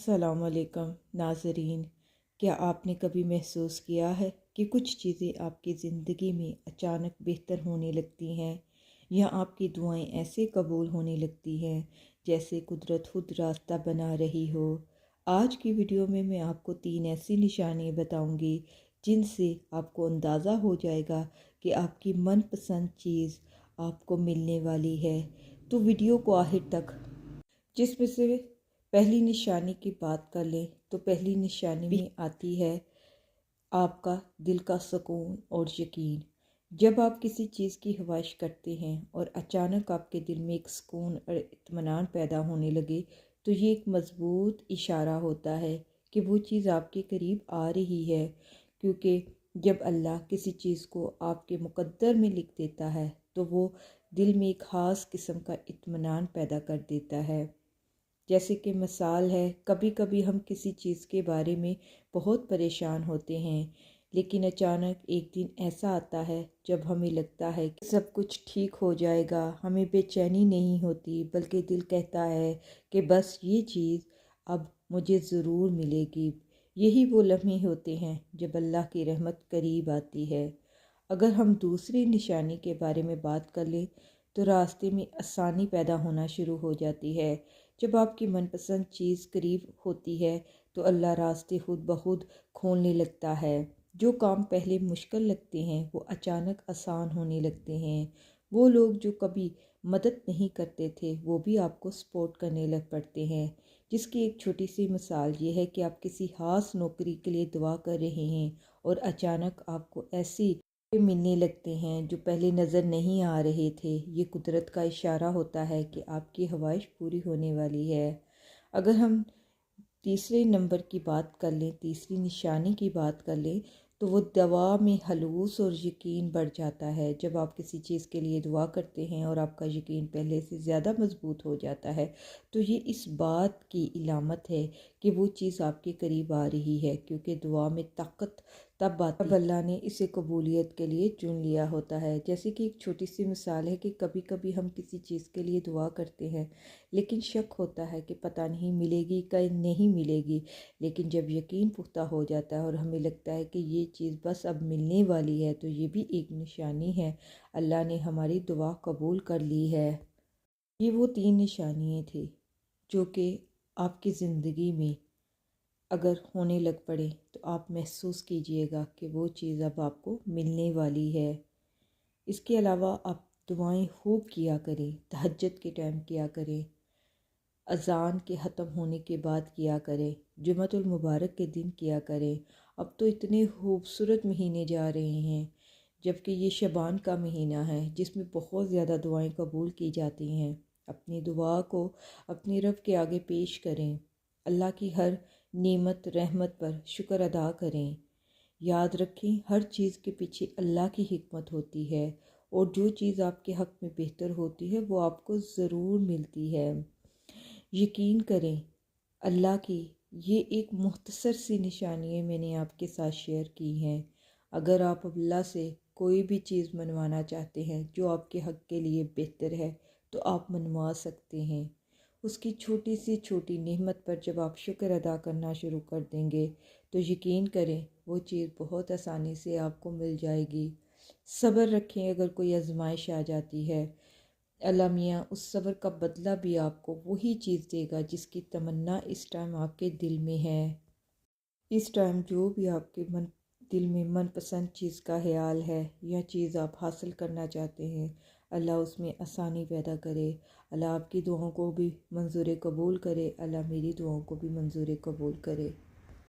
السلام علیکم ناظرین، کیا آپ نے کبھی محسوس کیا ہے کہ کچھ چیزیں آپ کی زندگی میں اچانک بہتر ہونے لگتی ہیں یا آپ کی دعائیں ایسے قبول ہونے لگتی ہیں جیسے قدرت خود راستہ بنا رہی ہو؟ آج کی ویڈیو میں آپ کو 3 ایسی نشانیاں بتاؤں گی جن سے آپ کو اندازہ ہو جائے گا کہ آپ کی من پسند چیز آپ کو ملنے والی ہے۔ تو ویڈیو کو آخر تک، جس میں سے پہلی نشانی کی بات کر لیں تو پہلی نشانی میں آتی ہے آپ کا دل کا سکون اور یقین۔ جب آپ کسی چیز کی خواہش کرتے ہیں اور اچانک آپ کے دل میں ایک سکون اور اطمینان پیدا ہونے لگے تو یہ ایک مضبوط اشارہ ہوتا ہے کہ وہ چیز آپ کے قریب آ رہی ہے، کیونکہ جب اللہ کسی چیز کو آپ کے مقدر میں لکھ دیتا ہے تو وہ دل میں ایک خاص قسم کا اطمینان پیدا کر دیتا ہے۔ جیسے کہ مثال ہے، کبھی کبھی ہم کسی چیز کے بارے میں بہت پریشان ہوتے ہیں، لیکن اچانک ایک دن ایسا آتا ہے جب ہمیں لگتا ہے کہ سب کچھ ٹھیک ہو جائے گا۔ ہمیں بے چینی نہیں ہوتی، بلکہ دل کہتا ہے کہ بس یہ چیز اب مجھے ضرور ملے گی۔ یہی وہ لمحے ہوتے ہیں جب اللہ کی رحمت قریب آتی ہے۔ اگر ہم دوسری نشانی کے بارے میں بات کر لیں تو راستے میں آسانی پیدا ہونا شروع ہو جاتی ہے۔ جب آپ کی من پسند چیز قریب ہوتی ہے تو اللہ راستے خود بخود کھولنے لگتا ہے۔ جو کام پہلے مشکل لگتے ہیں وہ اچانک آسان ہونے لگتے ہیں۔ وہ لوگ جو کبھی مدد نہیں کرتے تھے وہ بھی آپ کو سپورٹ کرنے لگ پڑتے ہیں، جس کی ایک چھوٹی سی مثال یہ ہے کہ آپ کسی خاص نوکری کے لیے دعا کر رہے ہیں اور اچانک آپ کو ایسی ملنے لگتے ہیں جو پہلے نظر نہیں آ رہے تھے۔ یہ قدرت کا اشارہ ہوتا ہے کہ آپ کی خواہش پوری ہونے والی ہے۔ اگر ہم تیسرے نمبر کی بات کر لیں، تیسری نشانی کی بات کر لیں تو وہ دعا میں خلوص اور یقین بڑھ جاتا ہے۔ جب آپ کسی چیز کے لیے دعا کرتے ہیں اور آپ کا یقین پہلے سے زیادہ مضبوط ہو جاتا ہے تو یہ اس بات کی علامت ہے کہ وہ چیز آپ کے قریب آ رہی ہے، کیونکہ دعا میں طاقت تب آتی ہے جب اللہ نے اسے قبولیت کے لیے چن لیا ہوتا ہے۔ جیسے کہ ایک چھوٹی سی مثال ہے کہ کبھی کبھی ہم کسی چیز کے لیے دعا کرتے ہیں لیکن شک ہوتا ہے کہ پتہ نہیں ملے گی کہ نہیں ملے گی، لیکن جب یقین پختہ ہو جاتا ہے اور ہمیں لگتا ہے کہ یہ چیز بس اب ملنے والی ہے تو یہ بھی ایک نشانی ہے اللہ نے ہماری دعا قبول کر لی ہے۔ یہ وہ 3 نشانیاں تھیں جو کہ آپ کی زندگی میں اگر ہونے لگ پڑے تو آپ محسوس کیجئے گا کہ وہ چیز اب آپ کو ملنے والی ہے۔ اس کے علاوہ آپ دعائیں خوب کیا کریں، تہجد کے ٹائم کیا کریں، اذان کے ختم ہونے کے بعد کیا کریں، جمعۃ المبارک کے دن کیا کریں۔ اب تو اتنے خوبصورت مہینے جا رہے ہیں، جبکہ یہ شعبان کا مہینہ ہے جس میں بہت زیادہ دعائیں قبول کی جاتی ہیں۔ اپنی دعا کو اپنے رب کے آگے پیش کریں، اللہ کی ہر نعمت رحمت پر شکر ادا کریں۔ یاد رکھیں ہر چیز کے پیچھے اللہ کی حکمت ہوتی ہے اور جو چیز آپ کے حق میں بہتر ہوتی ہے وہ آپ کو ضرور ملتی ہے۔ یقین کریں اللہ کی یہ ایک مختصر سی نشانی ہے میں نے آپ کے ساتھ شیئر کی ہیں۔ اگر آپ اللہ سے کوئی بھی چیز منوانا چاہتے ہیں جو آپ کے حق کے لیے بہتر ہے تو آپ منوا سکتے ہیں۔ اس کی چھوٹی سی چھوٹی نعمت پر جب آپ شکر ادا کرنا شروع کر دیں گے تو یقین کریں وہ چیز بہت آسانی سے آپ کو مل جائے گی۔ صبر رکھیں، اگر کوئی آزمائش آ جاتی ہے اللہ میاں اس صبر کا بدلہ بھی آپ کو وہی چیز دے گا جس کی تمنا اس ٹائم آپ کے دل میں ہے۔ اس ٹائم جو بھی آپ کے دل میں من پسند چیز کا خیال ہے یا چیز آپ حاصل کرنا چاہتے ہیں، اللہ اس میں آسانی پیدا کرے۔ اللہ آپ کی دعاؤں کو بھی منظور قبول کرے، اللہ میری دعاؤں کو بھی منظور قبول کرے۔